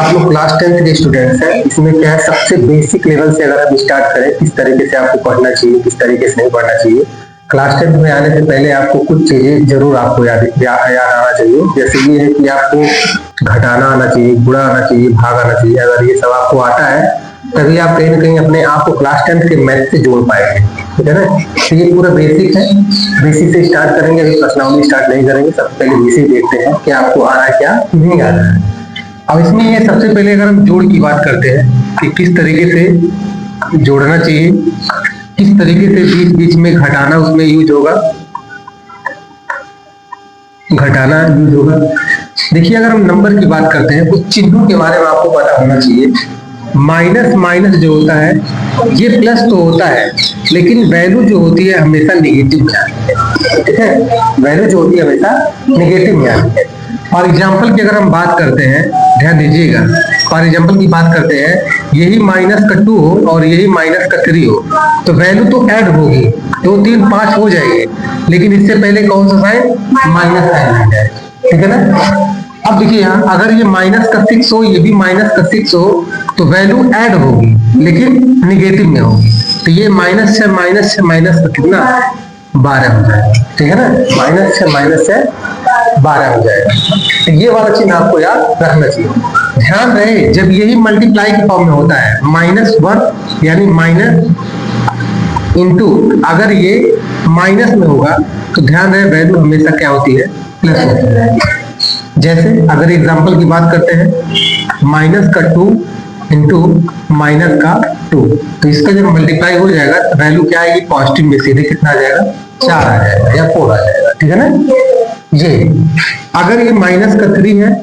आप लोग class 10th के स्टूडेंट्स हैं। इसमें क्या है, सबसे बेसिक लेवल से अगर हम स्टार्ट करें किस तरीके से आपको पढ़ना चाहिए, किस तरीके से नहीं पढ़ना चाहिए। क्लास 10th में आने से पहले आपको कुछ चीजें जरूर आपको याद आना चाहिए। जैसे ये है कि आपको घटाना आना चाहिए, गुणा आना चाहिए, भाग आना चाहिए। अगर ये सब आपको आता है तभी आप कहीं ना कहीं अपने आप को क्लास 10th के मैथ से जोड़ पाएंगे, ठीक है ना। तो ये पूरा बेसिक है, बेसिक से स्टार्ट करेंगे, अभी प्रश्नावली स्टार्ट नहीं करेंगे। सबसे पहले बेसिक देखते हैं कि आपको आ रहा है क्या नहीं आ रहा है। अब इसमें ये सबसे पहले अगर हम जोड़ की बात करते हैं कि किस तरीके से जोड़ना चाहिए, किस तरीके से बीच बीच में घटाना उसमें यूज होगा, घटाना यूज होगा। देखिए अगर हम नंबर की बात करते हैं कुछ चिन्हों के बारे में आपको पता होना चाहिए। माइनस माइनस जो होता है ये प्लस तो होता है, लेकिन वैल्यू जो होती है हमेशा निगेटिव में आती है, ठीक है। वैल्यू जो होती है हमेशा निगेटिव में आती है। फॉर एग्जाम्पल की अगर हम बात करते हैं, ध्यान दीजिएगा, फॉर एग्जाम्पल की बात करते हैं, यही माइनस का 2 हो और यही माइनस का 3 हो तो वैल्यू तो ऐड होगी, 2 3 5 हो जाएंगे, लेकिन इससे पहले कौन सा साइन, माइनस साइन आ जाए, ठीक है ना। अब देखिए यहाँ अगर ये माइनस का 6 हो, ये भी माइनस का 6 हो तो वैल्यू ऐड होगी लेकिन निगेटिव में होगी। तो ये माइनस से माइनस से माइनस का कितना 12 हो जाएगा, ठीक है ना। माइनस से 12 हो जाएगा। तो ये वाला चिन्ह आपको याद रखना चाहिए। ध्यान रहे जब यही मल्टीप्लाई के फॉर्म में होता है, -1 यानी माइनस इंटू, अगर ये माइनस में होगा तो ध्यान रहे वैल्यू हमेशा क्या होती है, प्लस होती है। जैसे अगर एग्जांपल की बात करते हैं, माइनस का 2 इंटू माइनस का 2, तो इसका जब मल्टीप्लाई हो जाएगा तो वैल्यू क्या आएगी, पॉजिटिव में सीधे कितना आ जाएगा, 4 आ जाएगा या 4 आ जाएगा, ठीक है ना। ये अगर ये माइनस का 3 है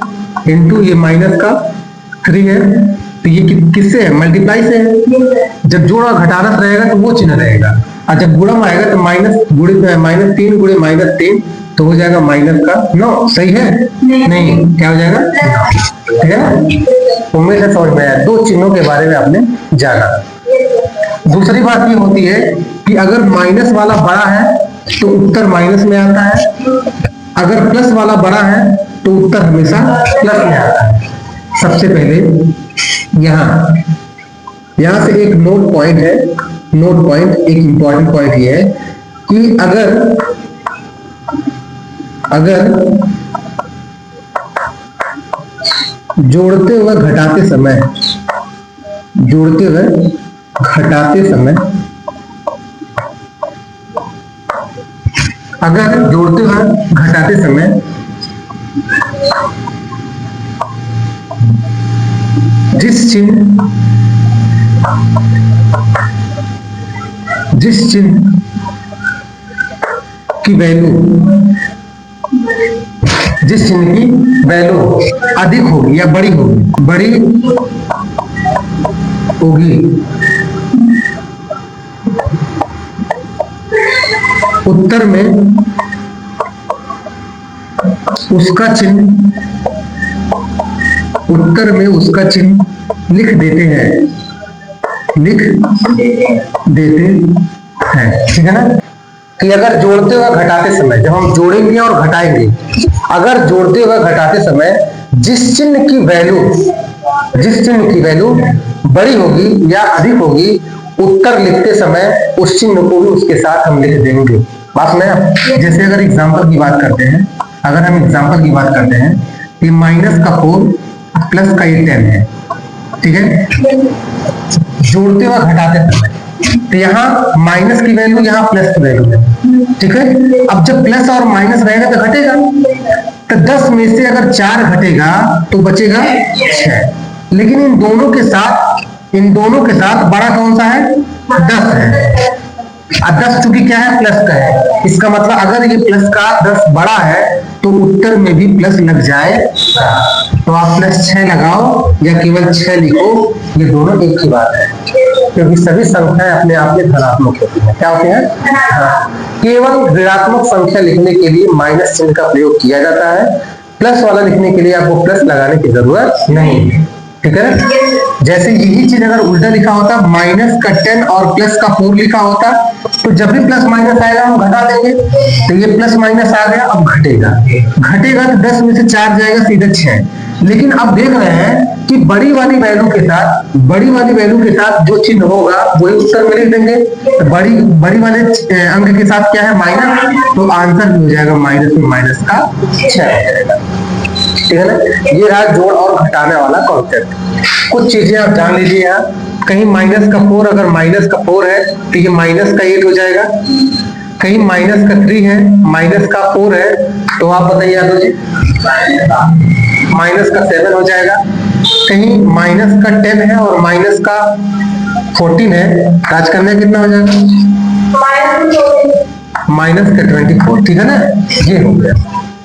इंटू ये माइनस का 3 है तो ये किससे है, मल्टीप्लाई से है। जब जोड़ा घटाना रहेगा तो वो चिन्ह रहेगा, और जब गुणा में आएगा तो -3 गुणे -3 तो हो जाएगा माइनस का 9। सही है, नहीं क्या हो जाएगा, ठीक है ना। उम्मीद है समझ में आया, 2 चिन्हों के बारे में आपने जाना। दूसरी बात ये होती है कि अगर माइनस वाला बड़ा है तो उत्तर माइनस में आता है, अगर प्लस वाला बड़ा है तो उत्तर हमेशा प्लस में आता है। सबसे पहले यहां से एक नोट पॉइंट है, नोट पॉइंट, एक इंपॉर्टेंट पॉइंट ये है कि अगर जोड़ते हुए घटाते समय अगर जोड़ते हुए घटाते समय जिस चिन्ह की वैल्यू अधिक होगी या बड़ी होगी उत्तर में उसका चिन्ह लिख देते हैं, ठीक है ना। कि अगर जोड़ते हुए घटाते समय, जब हम जोड़ेंगे और घटाएंगे, अगर जोड़ते हुए घटाते समय जिस चिन्ह की वैल्यू बड़ी होगी या अधिक होगी, उत्तर लिखते समय उस चिन्ह को भी उसके साथ हम लिख देंगे। बात में जैसे अगर एग्जांपल की बात करते हैं, कि माइनस का 4 प्लस का ये 10 है, ठीक है। जोड़ते हुए घटाते समय तो यहाँ माइनस की वैल्यू, यहाँ प्लस की वैल्यू है, ठीक है। अब जब प्लस और माइनस रहेगा तो घटेगा, तो 10 में से अगर 4 घटेगा तो बचेगा 6, लेकिन इन दोनों के साथ बड़ा कौन सा है, 10 है। 10 चूंकि क्या है, प्लस का है, इसका मतलब अगर ये प्लस का 10 बड़ा है तो उत्तर में भी प्लस लग जाए। तो आप +6 लगाओ या केवल 6 लिखो, ये दोनों एक ही बात है, क्योंकि सभी संख्याएं अपने आप में धनात्मक होती हैं। क्या होती हैं, केवल ऋणात्मक संख्या लिखने के लिए माइनस चिन्ह का प्रयोग किया जाता है, प्लस वाला लिखने के लिए आपको प्लस लगाने की जरूरत नहीं है। ठीक है। जैसे यही चीज अगर उल्टा लिखा होता, माइनस का 10 और प्लस का 4 लिखा होता, तो जब भी प्लस माइनस आएगा हम घटा देंगे। तो ये प्लस माइनस आ गया, अब घटेगा तो 10 में से 4 जाएगा, सीधे 6। लेकिन अब देख रहे हैं कि बड़ी वाली वैल्यू के साथ जो चिन्ह होगा वही उत्तर में लिख देंगे। तो बड़ी वाले अंक के साथ क्या है, माइनस, तो आंसर भी हो जाएगा माइनस में माइनस का 6 हो जाएगा। ठीक है ना। ये रहा जोड़ और घटाने वाला कॉन्सेप्ट। कुछ चीजें आप जान लीजिए यहाँ। कहीं माइनस का 4, अगर माइनस का 4 है तो ये माइनस का 8 हो जाएगा। कहीं माइनस का 3 है, माइनस का 4 है, तो आप बताइए यादव जी, माइनस का 7 हो जाएगा। कहीं माइनस का 10 है और माइनस का 14 है, राजकन्या कितना हो जाएगा, माइनस का 24। ठीक है ना, ये हो गया।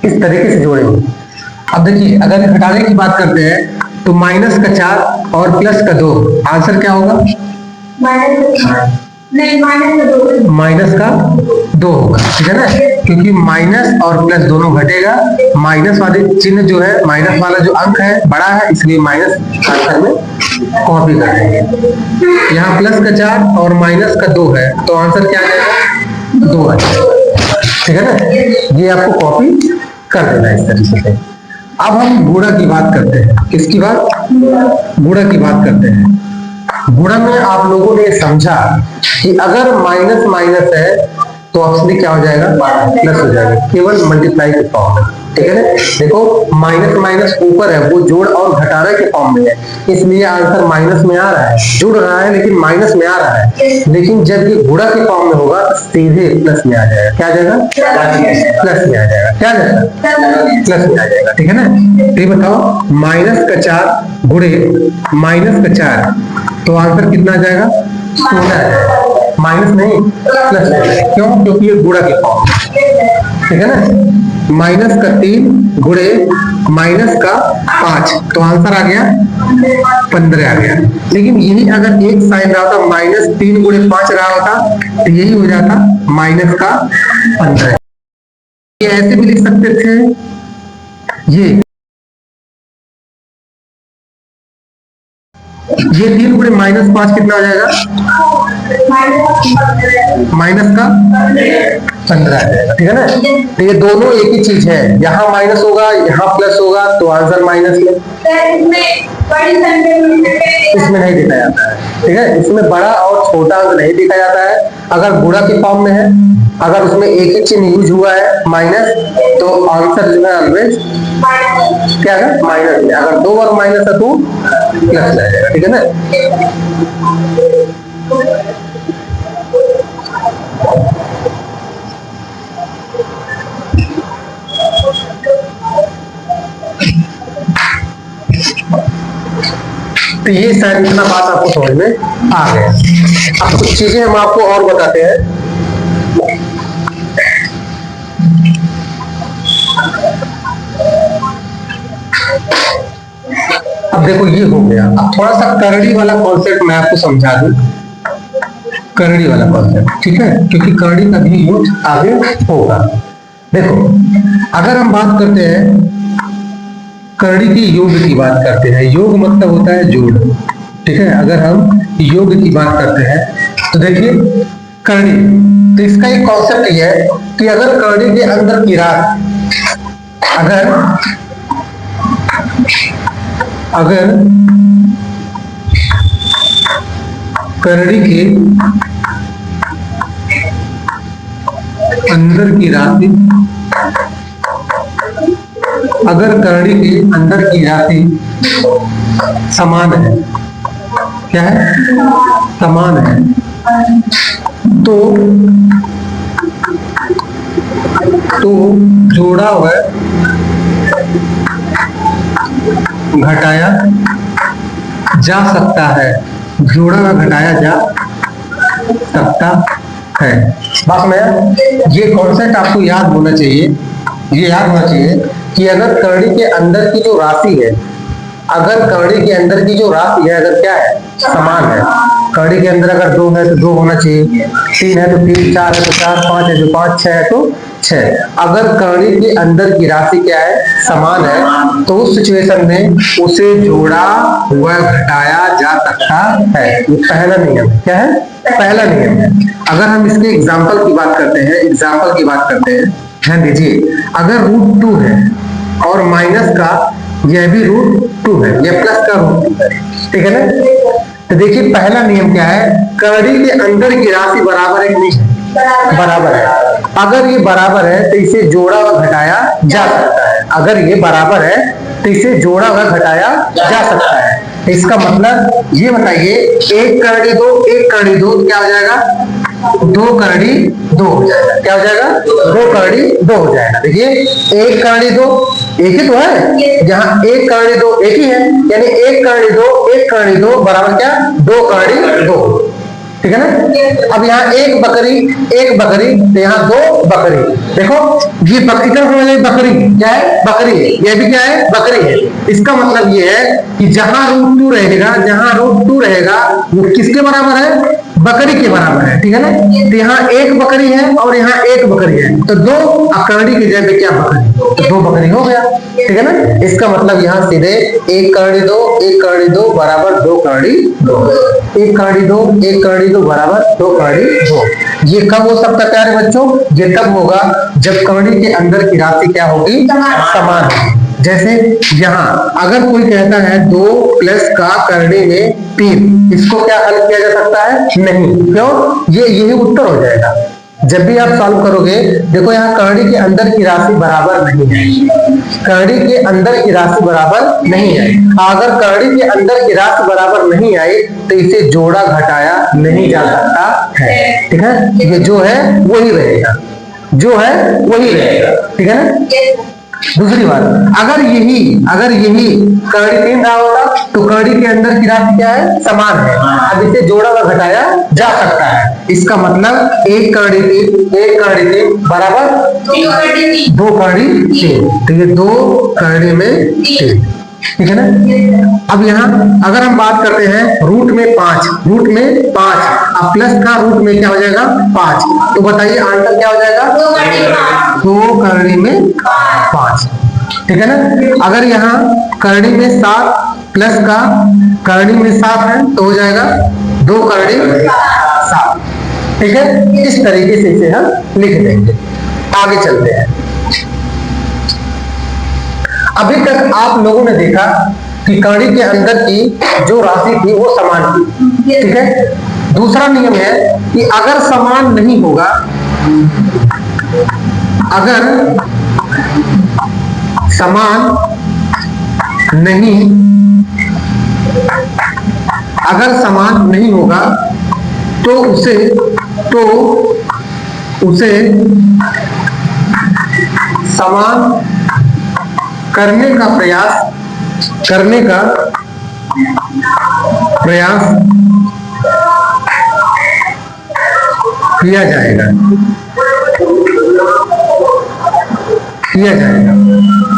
इस तरीके से जोड़ेंगे। अब देखिए, अगर घटाने की बात करते हैं तो माइनस का 4 और प्लस का 2, आंसर क्या होगा, माइनस का 2 होगा। ठीक है ना, क्योंकि माइनस और प्लस दोनों घटेगा। माइनस वाले चिन्ह जो है, माइनस वाला जो अंक है बड़ा है, इसलिए माइनस आंसर में कॉपी कर देंगे। यहाँ प्लस का 4 और माइनस का 2 है, तो आंसर क्या आ जाएगा, 2 आ जाएगा। ठीक है ना, ये आपको कॉपी कर देना इस तरीके से। अब हम गुणा की बात करते हैं। किसकी बात, गुणा की बात करते हैं। गुणा में आप लोगों ने समझा कि अगर माइनस माइनस है तो ऑप्शन क्या हो जाएगा, प्लस हो जाएगा, केवल मल्टीप्लाई के फॉर्म में। ठीक है ना, देखो माइनस माइनस ऊपर है, वो जोड़ और घटाने के फॉर्म में है, इसलिए आंसर माइनस में आ रहा है। जुड़ रहा है लेकिन माइनस में आ रहा है। लेकिन जब ये गुणा के फॉर्म में होगा तो सीधे प्लस में आ जाएगा। क्या आ जाएगा, प्लस में आ जाएगा। क्या आ जाएगा, प्लस में आ जाएगा। ठीक है ना, तो ये बताओ, माइनस का 4 गुणे माइनस का 4, तो आंसर कितना आ जाएगा, 16 आ जाएगा। माइनस नहीं, प्लस है। क्यों, क्योंकि ये गुणा के फॉर्म। ठीक है ना, माइनस का 3 गुणे माइनस का 5, तो आंसर आ गया 15 आ गया। लेकिन यही अगर एक साइन रहा होता, माइनस 3 गुणे 5 रहा होता, तो यही हो जाता माइनस का 15। ये ऐसे भी लिख सकते थे, ये 3 गुणे माइनस 5 कितना हो जाएगा, माइनस का 15 आ जाएगा। ठीक है ना, तो ये दोनों एक ही चीज है। यहाँ माइनस होगा, यहाँ प्लस होगा, तो आंसर माइनस में। इसमें नहीं देखा जाता है। ठीक है, इसमें बड़ा और छोटा अंक नहीं देखा जाता है। अगर गुणा के फॉर्म में है, अगर उसमें एक ही चिन्ह यूज हुआ है माइनस, तो आंसर जो है ऑलवेज क्या है, माइनस में। अगर 2 बार माइनस है तो प्लस में आ जाएगा। ठीक है ना, तो ये शायद इतना बात आपको समझ में आ गया। अब कुछ चीजें हम आपको और बताते हैं। अब देखो, ये हो गया। अब थोड़ा सा करड़ी वाला कॉन्सेप्ट मैं आपको समझा दूं, करड़ी वाला कॉन्सेप्ट। ठीक है, क्योंकि करड़ी का भी यूज आगे होगा। देखो, अगर हम बात करते हैं करड़ी की योग की बात करते हैं, योग मतलब होता है जोड़। ठीक है, अगर हम योग की बात करते हैं तो देखिए करड़ी, तो इसका एक कॉन्सेप्ट ये है कि अगर करड़ी के अंदर की राशि, अगर करड़ी के अंदर की राशि, अगर करड़ी के अंदर की राशि समान है, क्या है, समान है, तो जोड़ा हुआ घटाया जा सकता है, जोड़ा हुआ घटाया जा सकता है। बात में ये कॉन्सेप्ट आपको याद होना चाहिए, ये याद होना चाहिए कि अगर करड़ी के अंदर की जो राशि है, अगर करड़ी के अंदर की जो राशि है, अगर क्या है, समान है, करड़ी के अंदर अगर 2 है तो 2 होना चाहिए, 3 है तो 3, 4 है तो 4, 5 है तो 5, 6 है तो 6। अगर करणी के अंदर की राशि क्या है, समान है, तो उस सिचुएशन में उसे जोड़ा व घटाया जा सकता है। ये पहला नियम है। क्या है? पहला नियम है। अगर हम इसके एग्जाम्पल की बात करते हैं, ध्यान दीजिए, अगर √2 है और माइनस का यह भी √2 है, यह प्लस का √2 है, ठीक है ना। तो देखिए पहला नियम क्या है, करणी के अंदर की राशि बराबर है कि नहीं? बराबर है। अगर ये बराबर है तो इसे जोड़ा व घटाया जा सकता है। अगर ये बराबर है तो इसे जोड़ा व घटाया जा सकता है। इसका मतलब ये बताइए, 1 करणी 2, 1 करणी 2 क्या हो जाएगा? 2 करणी 2 हो जाएगा। क्या हो जाएगा? 2 करणी 2 हो जाएगा। देखिए 1 करणी 2 एक ही तो है, जहां 1 करणी 2 एक ही है, यानी 1 करणी 2 बराबर क्या? 2 करणी 2, ठीक है ना। अब यहाँ एक बकरी तो यहाँ 2 बकरी। देखो ये बकरी का बकरी क्या है? बकरी है। यह भी क्या है? बकरी है। इसका मतलब ये है कि जहां √2 रहेगा वो किसके बराबर है? बकरी के बराबर है, ठीक है ना। तो यहाँ 1 बकरी है और यहाँ 1 बकरी है, तो 2 करणी की जगह पे क्या? बकरी, तो 2 बकरी हो गया, ठीक है ना। इसका मतलब यहाँ सीधे 1 करणी 2 बराबर 2 करणी 2, 1 करणी 2 बराबर 2 करणी 2। ये कब हो सकता है प्यारे बच्चों? ये तब होगा जब करणी के अंदर की राशि क्या होगी? समान होगी। जैसे यहाँ अगर कोई कहता है 2 प्लस का करणी में 3, इसको क्या हल किया जा सकता है? नहीं। क्यों? ये यही उत्तर हो जाएगा जब भी आप सॉल्व करोगे। देखो यहाँ करणी के अंदर की राशि बराबर नहीं है, करणी के अंदर की राशि बराबर नहीं आई। अगर करणी के अंदर की राशि बराबर नहीं आई तो इसे जोड़ा घटाया नहीं जा सकता है, ठीक है। ये जो है वही रहेगा, ठीक है ना। दूसरी बात, अगर यही करणी 3 रहा होता तो करणी के अंदर की राशि क्या है? समान है। अब इसे जोड़ा व घटाया जा सकता है। इसका मतलब 1 करणी 3 बराबर 2 करणी 3, तो ये 2 करणी में 3, ठीक है ना। अब यहाँ अगर हम बात करते हैं रूट में 5, अब प्लस का रूट में क्या हो जाएगा? 5, तो बताइए आंसर क्या हो जाएगा? 2 करणी में 5, ठीक है ना। अगर यहाँ करणी में 7 प्लस का करणी में 7 है तो हो जाएगा 2 करणी 7, ठीक है। इस तरीके से इसे हम लिख देंगे। आगे चलते हैं। अभी तक आप लोगों ने देखा कि करणी के अंदर की जो राशि थी वो समान थी, ठीक है। दूसरा नियम है कि अगर समान नहीं होगा, अगर समान नहीं होगा तो उसे समान करने का प्रयास किया जाएगा,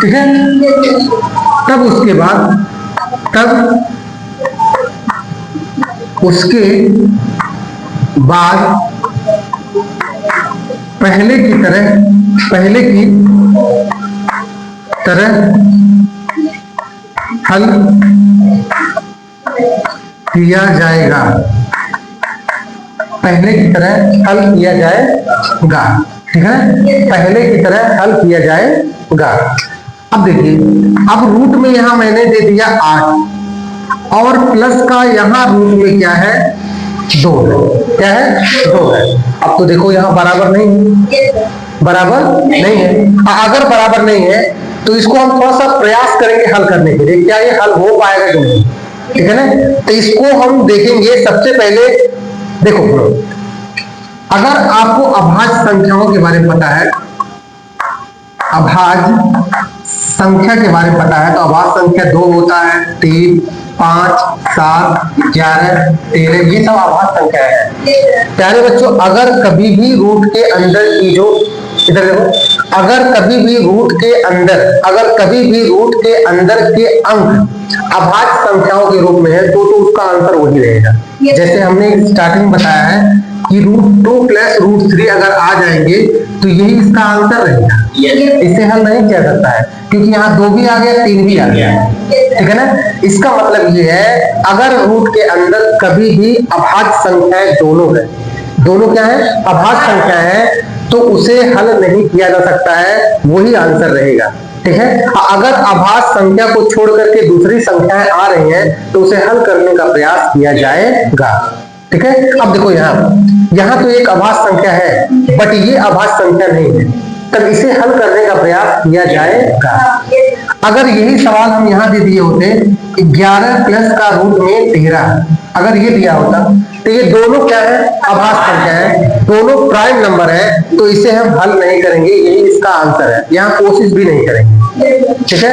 ठीक है। तब उसके बाद पहले की तरह हल किया जाएगा, ठीक है। पहले की तरह हल किया जाएगा। अब देखिए, अब रूट में यहां मैंने दे दिया 8 और प्लस का यहां रूट में क्या है? 2 है। अब तो देखो यहां बराबर नहीं है, अगर बराबर नहीं है तो इसको हम थोड़ा सा प्रयास करेंगे हल करने के लिए, क्या ये हल हो पाएगा कि नहीं, ठीक है ना। तो इसको हम देखेंगे। सबसे पहले देखो, अगर आपको अभाज्य संख्याओं के बारे में पता है, अभाज्य संख्या के बारे में पता है, तो अभाज्य संख्या 2 होता है, 3, 5, 7, 11, 13, ये सब अभाज्य संख्या है। प्यारे बच्चों, अगर कभी भी रूट के अंदर की जो, इधर देखो, अगर कभी भी रूट के अंदर के अंक अभाज्य संख्याओं के रूप में है तो उसका आंसर वही रहेगा। जैसे हमने स्टार्टिंग बताया है कि √2 + √3 अगर आ जाएंगे तो यही इसका आंसर रहेगा। इसे हल नहीं किया जाता है क्योंकि यहाँ 2 भी आ गया, 3 भी आ गया, ठीक है ना। इसका मतलब ये है अगर रूट के अंदर कभी भी अभाज्य संख्याएं दोनों है, दोनों क्या है, अभाज्य संख्या है, तो उसे हल नहीं किया जा सकता है, वही आंसर रहेगा, ठीक है। अगर अभाज्य संख्या को छोड़ करके दूसरी संख्याएं आ रही हैं तो उसे हल करने का प्रयास किया जाएगा, ठीक है। अब देखो यहाँ तो एक अभाज्य संख्या है बट ये अभाज्य संख्या नहीं है, तब इसे हल करने का प्रयास किया जाएगा। अगर यही सवाल हम यहाँ दे दिए होते 11 प्लस का रूट में 13, अगर ये दिया होता तो ये दोनों क्या है, अभाज्य संख्या है, दोनों प्राइम नंबर है, तो इसे हम हल नहीं करेंगे, यही इसका आंसर है, यहाँ कोशिश भी नहीं करेंगे, ठीक है।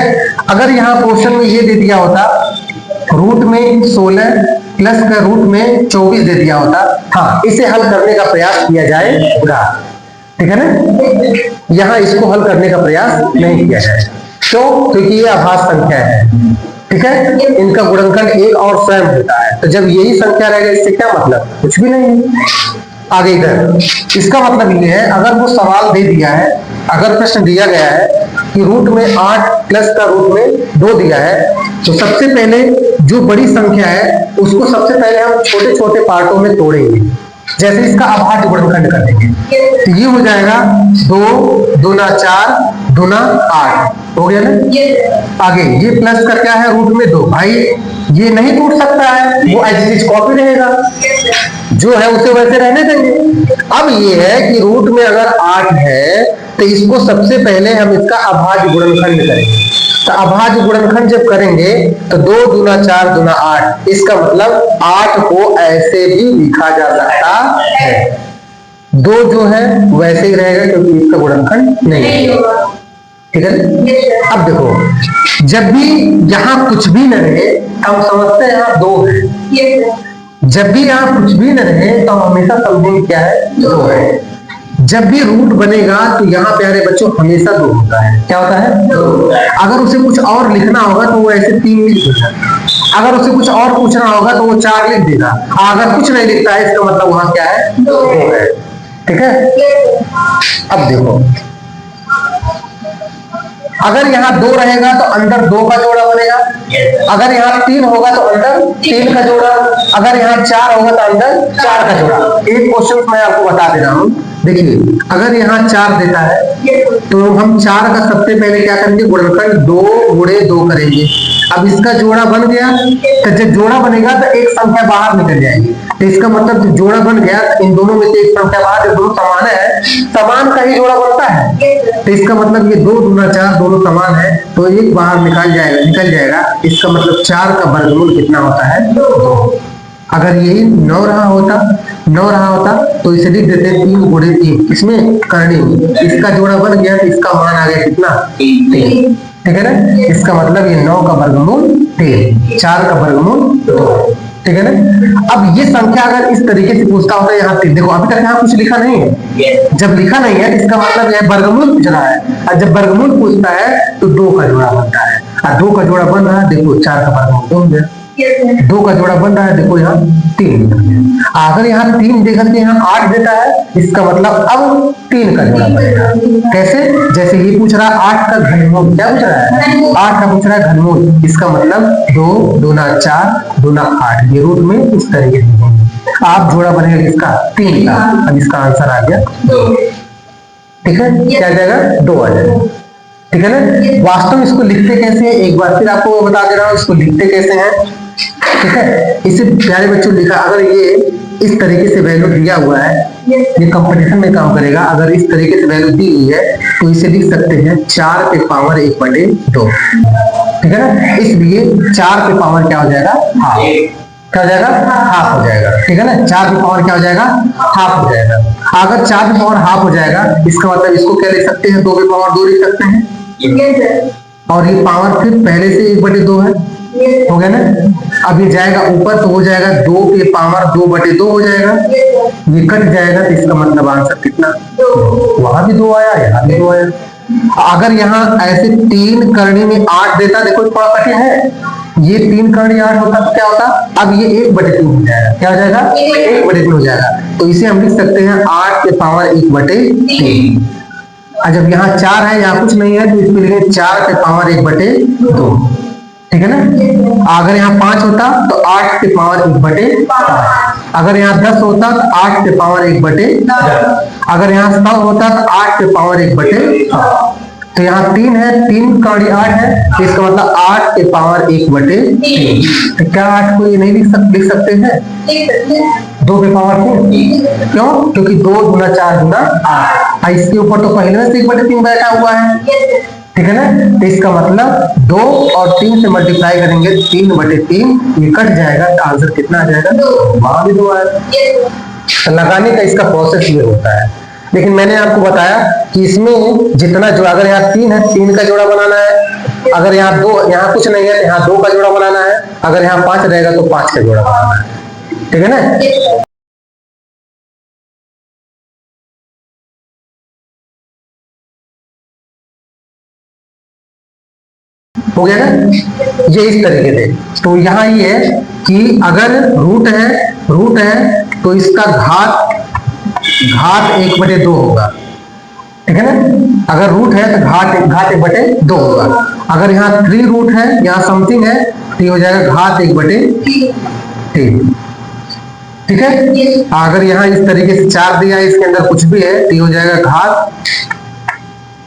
अगर यहाँ क्वेश्चन में ये दे दिया होता रूट में 16 प्लस का रूट में 24 दे दिया होता, हाँ इसे हल करने का प्रयास किया जाएगा, ठीक है ना। यहाँ इसको हल करने का प्रयास नहीं किया जाएगा, क्योंकि ये अभाज्य संख्या है, ठीक है। इनका गुणनखंड एक और स्वयं होता है, तो जब यही संख्या रहेगा इससे क्या मतलब, कुछ भी नहीं है। आगे इधर इसका मतलब ये है अगर वो सवाल दे दिया है, अगर प्रश्न दिया गया है कि रूट में 8 प्लस का रूट में 2 दिया है, तो सबसे पहले जो बड़ी संख्या है उसको सबसे पहले हम छोटे छोटे पार्टों में तोड़ेंगे, जैसे इसका अभाज्य गुणनखंड कर देंगे, तो ये हो जाएगा 2 दूना 4 दूना 8 हो गया ना। आगे ये प्लस का क्या है, रूट में 2, भाई ये नहीं टूट सकता है, वो एज कॉपी रहेगा, जो है उसे वैसे रहने देंगे। अब ये है कि रूट में अगर 8 है तो इसको सबसे पहले हम इसका अभाज्य गुणनखंड करेंगे, तो अभाज्य गुणनखंड जब करेंगे तो 2 दूना 4 दूना 8, इसका मतलब 8 को ऐसे भी लिखा जा सकता है, 2 जो है वैसे ही रहेगा क्योंकि इसका गुणनखंड नहीं है, ठीक है। अब देखो जब भी यहाँ कुछ भी न रहे हम समझते हैं यहाँ 2 है, जब भी यहाँ कुछ भी न रहे तो हम हमेशा समझेंगे क्या है, 2 है। जब भी रूट बनेगा तो यहाँ प्यारे बच्चों हमेशा 2 होता है, क्या होता है, 2। अगर उसे कुछ और लिखना होगा तो वो ऐसे 3 लिख देगा, अगर उसे कुछ और पूछना होगा तो वो 4 लिख देगा, अगर कुछ नहीं लिखता है इसका मतलब वहां क्या है, 2 है, ठीक है। अब देखो अगर यहाँ 2 रहेगा तो अंदर 2 का जोड़ा बनेगा, अगर यहाँ 3 होगा तो अंदर 3 का जोड़ा, अगर यहाँ 4 होगा तो अंदर 4 का जोड़ा। एक क्वेश्चन मैं आपको बता दे रहा हूँ, देखिए अगर यहाँ 4 देता है तो हम 4 का सबसे पहले क्या करेंगे, गुणनखंड 2 गुणे 2 करेंगे। अब इसका जोड़ा बन गया, तो जब जोड़ा बनेगा तो एक संख्या बाहर निकल जाएगी, तो इसका मतलब जब जोड़ा बन गया तो इन दोनों में से एक संख्या बाहर, जो दोनों समान है समान का ही जोड़ा बनता है, तो इसका मतलब ये 2 दूना 4 दोनों समान है, तो एक बाहर निकल जाएगा, इसका मतलब 4 का वर्गमूल कितना होता है, 2। अगर यही 9 रहा होता तो इसे लिख देते 3 गुणे 3, इसमें करनी हुई, इसका जोड़ा बन गया तो इसका मान आ गया कितना, 3, ठीक है ना। इसका मतलब ये 9 का वर्गमूल 3, 4 का वर्गमूल 2, ठीक है ना। अब ये संख्या अगर इस तरीके से पूछता होता है यहाँ 3, देखो अभी तक यहाँ कुछ लिखा नहीं है, जब लिखा नहीं है इसका मतलब यह वर्गमूल पूछ रहा है, और जब वर्गमूल पूछता है तो 2 का जोड़ा बनता है, और 2 का जोड़ा बन रहा है, देखो 4 का वर्गमूल बन गया, 2 का जोड़ा बन रहा है, देखो यहाँ 3, अगर यहाँ 3 देकर के यहाँ 8 देता है, इसका मतलब अब 3 का जोड़ा बनेगा, कैसे, जैसे ये पूछ रहा है 8 का घनमूल, क्या पूछ रहा है, 8 का पूछ रहा है घनमूल, इसका मतलब 2 दूना 4 दूना 8, ये रूट में इस तरीके से आप जोड़ा बनेगा इसका 3 का, अब इसका आंसर आ गया 2, ठीक है, क्या आ जाएगा, 2 आ जाएगा, ठीक है ना। वास्तव में इसको लिखते कैसे हैं एक बार फिर आपको बता दे रहा हूँ, इसको लिखते कैसे हैं, ठीक है। इसे प्यारे बच्चों लिखा, अगर ये इस तरीके से वैल्यू दिया हुआ है, ये कंपटीशन में काम करेगा, अगर इस तरीके से वैल्यू दी हुई है तो इसे लिख सकते हैं 4 पे पावर 1/2, ठीक है ना। इसलिए 4 पे पावर क्या हो जाएगा, हाफ, क्या हो जाएगा, हाफ हो जाएगा, ठीक है ना। 4 पे पावर क्या हो जाएगा, हाफ हो जाएगा। अगर 4 पे पावर हाफ हो जाएगा इसका मतलब इसको क्या लिख सकते हैं, 2 पे पावर 2 लिख सकते हैं, और ये पावर फिर पहले से 1/2 है, हो गया ना। अब ये जाएगा ऊपर तो हो जाएगा 2 पे पावर 2/2 हो जाएगा, ये कट जाएगा, तो इसका मतलब आंसर कितना, वहां भी 2 आया, यहाँ भी 2 आया। अगर यहाँ ऐसे 3 करनी में 8 देता, देखो थोड़ा कठिन है, ये 3 करनी 8 होता तो क्या होता, अब ये 1/3 हो जाएगा, क्या हो जाएगा, 1/3 हो जाएगा, तो इसे हम लिख सकते हैं 8 पे पावर 1/3, और जब यहाँ 4 है, यहाँ कुछ नहीं है, तो इसमें लिखेंगे 4 के पावर 1/2। ठीक है ना। अगर यहाँ 5 होता तो 8 के पावर 1/5। अगर यहाँ 10 होता तो 8 के पावर 1/10। अगर यहाँ 100 होता तो 8 के पावर 1/100। तो यहाँ 3 है, 3 का 8 है, तो इसका मतलब 8 के पावर 1/3। तो क्या 8 को ये नहीं लिख सकते हैं? 2 के पावर 3। क्यों? क्योंकि 2 गुना 4 गुना 8। इसके ऊपर तो पहले से 1/3 बैठा हुआ है। ठीक है ना। तो इसका मतलब 2 और 3 से मल्टीप्लाई करेंगे, 3/3 ये कट जाएगा, तो आंसर कितना आ जाएगा? वहां भी 2 आएगा। तो लगाने का इसका प्रोसेस ये होता है। लेकिन मैंने आपको बताया कि इसमें जितना जो, अगर यहाँ 3 है, 3 का जोड़ा बनाना है। अगर यहाँ 2, यहाँ कुछ नहीं है, तो यहाँ 2 का जोड़ा बनाना है। अगर यहाँ 5 रहेगा तो 5 का जोड़ा बनाना है। ठीक है ना। हो गया ना। ये इस तरीके से। तो यहाँ ये है कि अगर रूट है तो इसका घात 1/2 होगा। ठीक है ना। अगर रूट है तो घात 1/2 होगा। अगर यहाँ 3 रूट है, यहाँ समथिंग है, तो ये हो जाएगा घात 1/3। ठीक है। अगर यहाँ इस तरीके से 4 दिया है, इसके अंदर कुछ भी है, तो ये हो जाएगा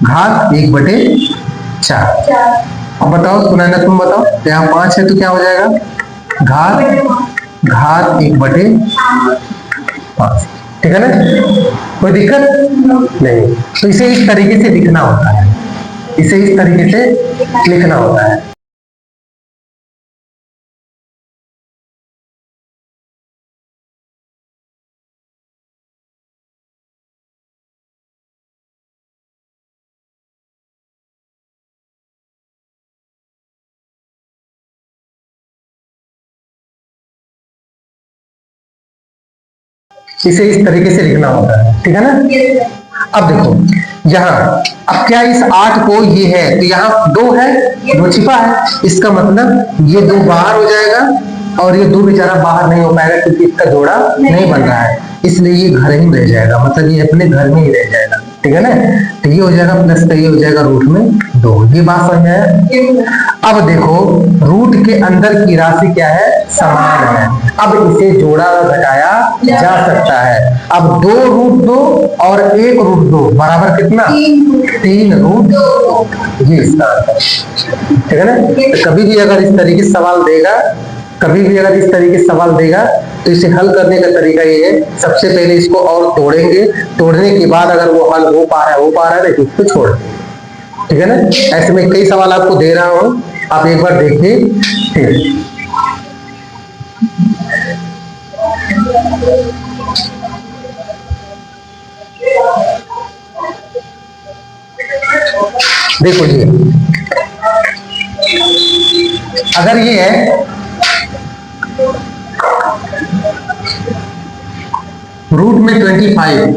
घात 1/4। अब बताओ सुनैना, तुम बताओ। यहाँ 5 है तो क्या हो जाएगा? घात 1/5। ठीक है ना। कोई दिक्कत नहीं। तो इसे इस तरीके से लिखना होता है, इसे इस तरीके से लिखना होता है। इसे इस तरीके से लिखना होता है। ठीक है ना। अब देखो यहाँ, अब क्या इस 8 को, ये है तो यहाँ 2 है, 2 छिपा है, इसका मतलब ये 2 बाहर हो जाएगा और ये 2 बेचारा बाहर नहीं हो पाएगा क्योंकि इसका जोड़ा नहीं बन रहा है, इसलिए ये घर ही में रह जाएगा, मतलब ये अपने घर में ही रह जाएगा। ठीक है ना। तो ये हो जाएगा प्लस का ये हो जाएगा रूट में 2। ये बात समझ में। अब देखो रूट के अंदर की राशि क्या है? समान है। अब इसे जोड़ा और घटाया जा सकता है। अब 2 रूट 2 और 1 रूट 2 बराबर कितना? 3 रूट 2। ये इसका आंसर। ठीक है ना। तो कभी भी अगर इस तरीके से सवाल देगा, तो इसे हल करने का तरीका ये है, सबसे पहले इसको और तोड़ेंगे, तोड़ने के बाद अगर वो हल हो पा रहा है तो इसको छोड़। ठीक है ना। ऐसे में कई सवाल आपको दे रहा हूं, आप एक बार देखिए। ठीक, देखो जी, अगर ये है रूट में 125,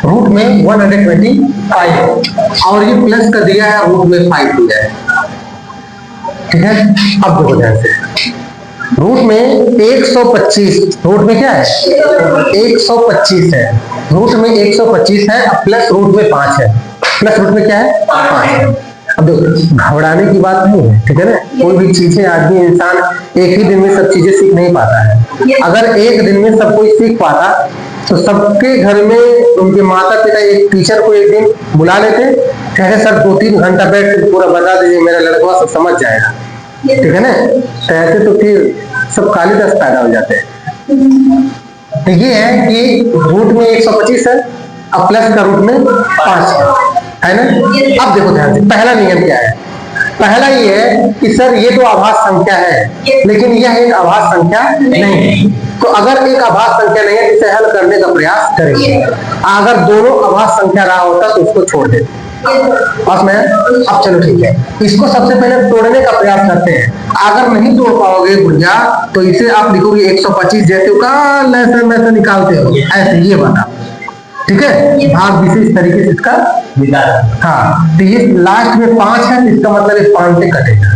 रूट में 125 और ये प्लस का दिया है, रूट में 5 दिया है। ठीक है। अब देखो ध्यान से, रूट में 125, रूट में क्या है? 125 है, रूट में 125 है, अब प्लस रूट में 5 है, प्लस रूट में क्या है? 5 है। अब देखो घबराने की बात नहीं है। ठीक है ना। कोई भी चीजें आदमी इंसान एक ही दिन में सब चीजें सीख नहीं पाता है। अगर एक दिन में सब कोई सीख पाता तो सबके घर में उनके माता पिता एक टीचर को एक दिन बुला लेते, कहे सर 2-3 घंटा बैठ कर पूरा बता दीजिए, मेरा लड़का सब समझ जाएगा। ठीक है ना। तो ऐसे तो फिर सब कालिदास पैदा हो जाते हैं। तो ये है कि रूट में 125 है, अब प्लस का रूट में 5 है ना। अब देखो ध्यान से, पहला नियम क्या है? पहला ये है कि सर ये तो आभास संख्या है, लेकिन यह एक आभास संख्या नहीं है। तो अगर एक आभास संख्या नहीं है, इसे हल करने का प्रयास करेंगे। अगर दोनों आभास संख्या रहा होता तो उसको छोड़ देते। बस मैं, अब चलो ठीक है, इसको सबसे पहले तोड़ने का प्रयास करते हैं। अगर नहीं तोड़ पाओगे गुड़िया, तो इसे आप लिखोगे 125 जैसे ऐसे निकालते हो, ऐसे ये बना। ठीक है। भाग विशेष तरीके से इसका विचार। हाँ, तो ये लास्ट में 5 है, इसका मतलब 5 से कटेगा।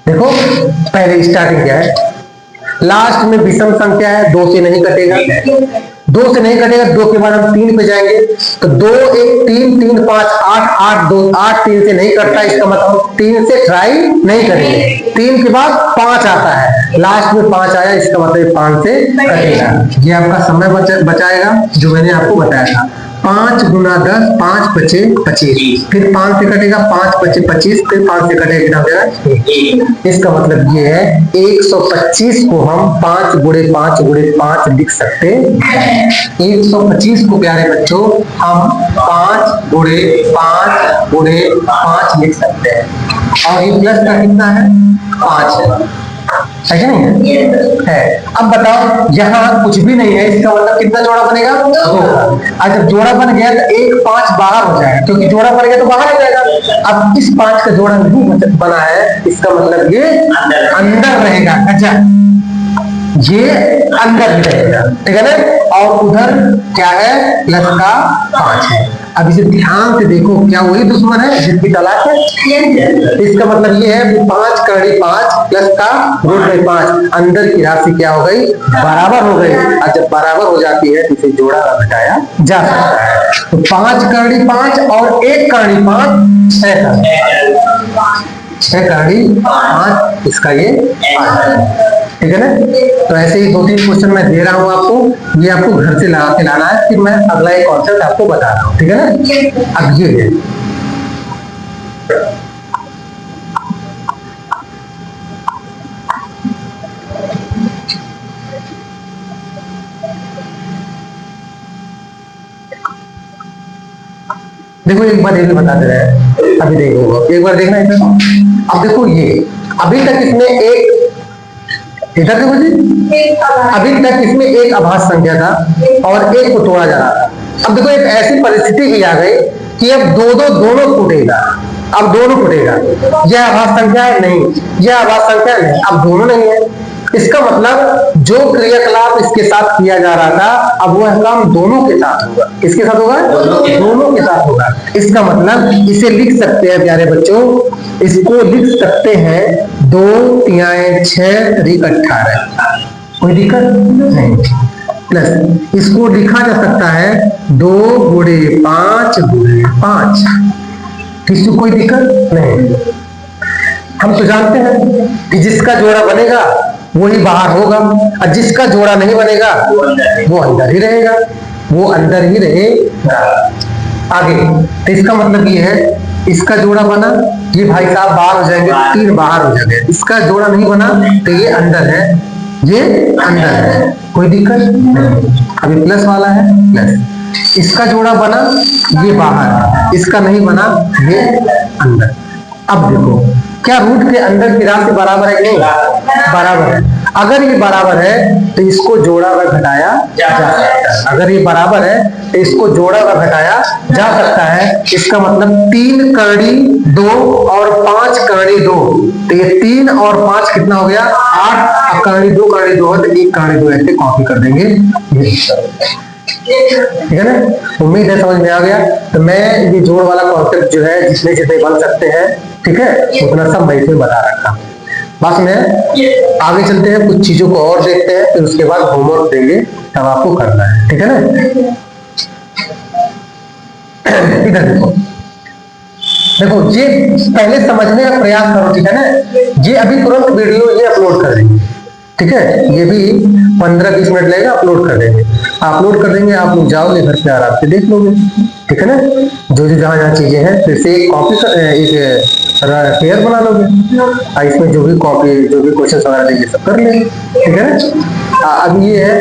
देखो पहले स्टार्टिंग क्या है, लास्ट में विषम संख्या है, 2 से नहीं कटेगा, 2 से नहीं कटेगा, 2 के बाद हम 3 पे जाएंगे, तो 2 1 3 3 5 8 8 2 8 3 से नहीं कटता, इसका मतलब हम 3 से ट्राई नहीं करेंगे। 3 के बाद 5 आता है, लास्ट में 5 आया, इसका मतलब 5 से कटेगा। ये आपका समय बचाएगा जो मैंने आपको बताया था। 5 गुना 10, 5 पचे 25, फिर 5 से कटेगा, 5 पचे 25, फिर 5 से कटेगा कितना हो जाएगा। इसका मतलब ये है 125 को हम 5 गुणे 5 गुणे 5 लिख सकते हैं। 125 को प्यारे बच्चों हम 5 गुणे 5 गुणे 5 लिख सकते हैं, और ये प्लस का कितना है, 5 है कि नहीं है? अब बताओ, यहाँ कुछ भी नहीं है, इसका मतलब कितना जोड़ा बनेगा, 2। और जब जोड़ा बन गया तो 1 5 बाहर हो जाएगा, क्योंकि जोड़ा बन गया तो बाहर हो जाएगा। अब इस 5 का जोड़ा नहीं बना है, इसका मतलब ये अंदर रहेगा। अच्छा, ये अंदर ही रहेगा, ठीक है ना। और उधर क्या है, प्लस का 5 है। अब इसे ध्यान से देखो, क्या वही दुश्मन है जिसकी तलाश है? इसका मतलब ये है 5 कड़ी 5 प्लस का रूट में 5, अंदर की राशि क्या हो गई, बराबर हो गई। और जब बराबर हो जाती है तो इसे जोड़ा और घटाया जा सकता है। तो 5 कड़ी 5 और 1 कड़ी 5 6 कड़ी 5, इसका ये 5 है, ठीक है ना। तो ऐसे ही 2-3 क्वेश्चन मैं दे रहा हूं आपको, ये आपको घर से लगा के लाना है, फिर मैं अगला एक कॉन्सेप्ट आपको बता रहा हूं, ठीक है ना। अब ये है, देखो एक बार ये भी बता दे रहे हैं, अभी देखो एक बार देखना इधर। अब देखो ये अभी तक इसमें एक, इधर देखो जी, अभी तक इसमें एक आभास संख्या था और एक को तोड़ा जा रहा था। अब देखो एक ऐसी परिस्थिति भी आ गई कि अब दोनों टूटेगा, अब दोनों टूटेगा। यह आभास संख्या है नहीं, यह आभास संख्या नहीं, अब दोनों नहीं है। इसका मतलब जो क्रियाकलाप इसके साथ किया जा रहा था, अब वह काम दोनों के साथ होगा। किसके साथ होगा, दोनों के साथ होगा। इसका मतलब इसे लिख सकते हैं प्यारे बच्चों, इसको लिख सकते हैं 2 तिहाई 6 त्रिक 18, कोई दिक्कत नहीं। प्लस इसको लिखा जा सकता है 2 गुणे 5 गुणे 5, किसी को कोई दिक्कत नहीं। हम तो जानते हैं कि जिसका जोड़ा बनेगा वही बाहर होगा, और जिसका जोड़ा नहीं बनेगा वो अंदर ही रहेगा, वो अंदर ही रहेगा। आगे तो इसका मतलब ये है, इसका जोड़ा बना, ये भाई साहब बाहर हो जाएंगे, 3 बाहर हो जाएंगे। इसका जोड़ा नहीं बना तो ये अंदर है, ये अंदर है, कोई दिक्कत नहीं। अभी प्लस वाला है, प्लस इसका जोड़ा बना, ये बाहर, इसका नहीं बना, ये अंदर। अब देखो क्या रूट के अंदर की राशि बराबर है कि नहीं, बराबर है। अगर ये बराबर है तो इसको जोड़ा व घटाया जा सकता है। अगर ये बराबर है तो इसको जोड़ा व घटाया जा सकता है। इसका मतलब 3 करड़ी 2 और 5 करड़ी 2, तो ये 3 और 5 कितना हो गया, 8 करड़ी 2 करड़ी 2 है, तो 1 करड़ी 2 ऐसे कॉपी कर देंगे, ठीक है ना। उम्मीद है समझ में आ गया। तो मैं ये जोड़ वाला कॉन्सेप्ट जो है जितने जितने बन सकते हैं, ठीक है, उतना सब मैं इसमें बता रखा। बस में आगे चलते हैं, कुछ चीजों को और देखते हैं, फिर उसके बाद होमवर्क देंगे, तब आपको करना है, ठीक है ना। इधर देखो, देखो ये पहले समझने का प्रयास करो, ठीक है ना। ये अभी तुरंत वीडियो ये अपलोड कर देंगे, ठीक है, ये भी 15-20 मिनट लगेगा, अपलोड कर देंगे। अपलोड कर देंगे, आप लोग जाओगे घर पे आराम से देख लोगे, ठीक है ना। जो जो जहाँ जहाँ चीजें हैं, फिर से एक कॉपी एक पेयर बना लोगे, और इसमें जो भी कॉपी जो भी क्वेश्चन वगैरह देंगे सब कर लेंगे, ठीक है ना। अब ये है